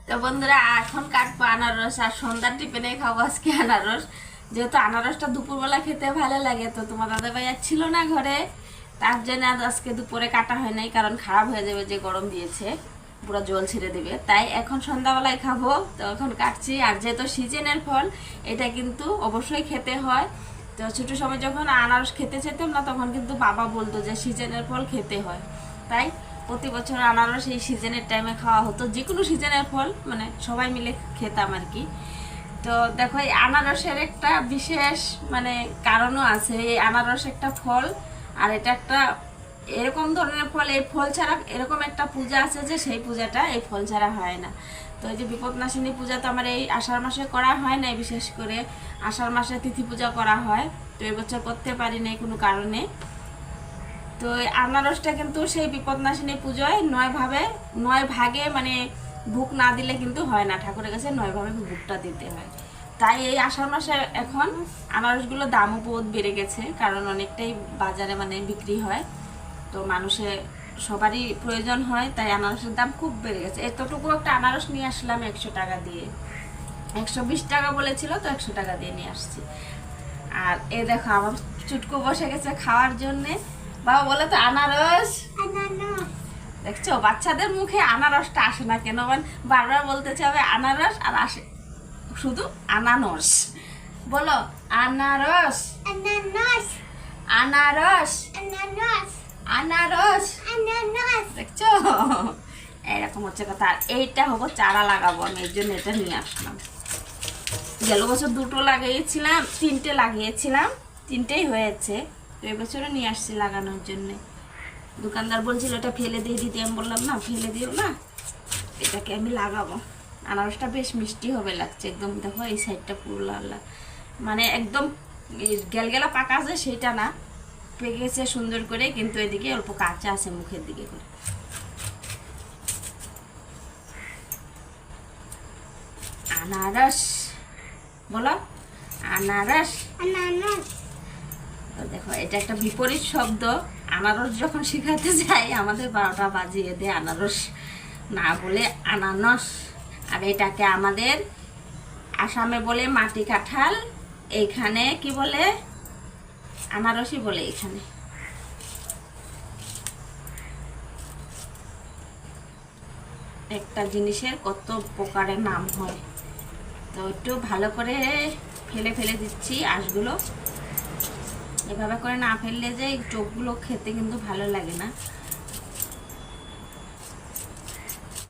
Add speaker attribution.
Speaker 1: তো বন্ধুরা এখন কাটবো আনারস আর সন্ধ্যার টিফিনে খাবো আজকে আনারস। যেহেতু আনারসটা দুপুরবেলা খেতে ভালো লাগে, তো তোমার দাদা ভাই আর ছিল না ঘরে, তার জন্য আজকে দুপুরে কাটা হয় নাই, কারণ খারাপ হয়ে যাবে, যে গরম দিয়েছে পুরো জল ছেড়ে দেবে। তাই এখন সন্ধ্যাবেলায় খাবো, তো এখন কাটছি। আর যেহেতু সিজনের ফল, এটা কিন্তু অবশ্যই খেতে হয়। তো ছোটো সময় যখন আনারস খেতে চেতাম না, তখন কিন্তু বাবা বলতো যে সিজনের ফল খেতে হয়। তাই প্রতি বছর আনারস এই সিজনের টাইমে খাওয়া হতো, যে কোনো সিজনের ফল মানে সবাই মিলে খেতাম আর কি। তো দেখো, এই আনারসের একটা বিশেষ মানে কারণও আছে। এই আনারস একটা ফল, আর এটা একটা এরকম ধরনের ফল, এই ফল ছাড়া এরকম একটা পূজা আছে যে সেই পূজাটা এই ফল ছাড়া হয় না। তো এই যে বিপদনাশিনী পূজা তো আমার এই আষাঢ় মাসে করা হয় না, বিশেষ করে আষাঢ় মাসে তিথি পূজা করা হয়। তো এবছর করতে পারি না কোনো কারণে। তো এই আনারসটা কিন্তু সেই বিপদনাশিনী পুজোয় 9 ভাগে মানে ভোগ না দিলে কিন্তু হয় না, ঠাকুরের কাছে 9 ভাবে ভোগটা দিতে হয়। তাই এই আষাঢ় মাসে এখন আনারসগুলোর দামও বহুত বেড়ে গেছে, কারণ অনেকটাই বাজারে মানে বিক্রি হয়। তো মানুষের সবারই প্রয়োজন হয়, তাই আনারসের দাম খুব বেড়ে গেছে। এতটুকু একটা আনারস নিয়ে আসলাম 100 টাকা দিয়ে, 120 টাকা বলেছিল, তো 100 টাকা দিয়ে নিয়ে আসছি। আর এ দেখো আমার চুটকু বসে গেছে খাওয়ার জন্যে। বাবা বলে তো আনারস, দেখছো বাচ্চাদের মুখে আনারসটা আসে না কেন, বারবার বলতেছে হবে আনারস, আর আসে শুধু আনারস। বলো আনারস, আনারস, আনারস, আনারস, দেখছো এরকম হচ্ছে কথা। আর এইটা হবো চারা লাগাবো আমি, এর জন্য এটা নিয়ে আসলাম। গেল বছর 2টো লাগিয়েছিলাম, 3টে লাগিয়েছিলাম, 3টেই হয়েছে। তো এবছরও নিয়ে আসছি লাগানোর জন্য। দোকানদার বলছিল এটা ফেলে দিয়ে দিতে, আমি বললাম না ফেলে দিও না, এটাকে আমি লাগাবো। আনারসটা বেশ মিষ্টি হবে লাগছে একদম। দেখো এই সাইডটা পুরো লাল লাল, মানে একদম গেলগেলা পাকা আছে সেটা না, পেকে গেছে সুন্দর করে, কিন্তু এদিকে অল্প কাঁচা আছে মুখের দিকে করে। আনারস বলো, আনারস, আনারস। দেখো এটা একটা বিপরীত শব্দ। আনারস যখন শেখাতে যাই আমাদের 12টা বাজিয়ে দেয়, আনারস না বলে আনানস। আর এটাকে আমাদের আসামে বলে মাটি কাঁঠাল, এইখানে কি বলে আনারসই বলে। এখানে একটা জিনিসের কত প্রকারের নাম হয়। তো একটু ভালো করে ফেলে ফেলে দিচ্ছি আঁশগুলো। এভাবে করে না ফেললে যে চোখগুলো খেতে কিন্তু ভালো লাগে না।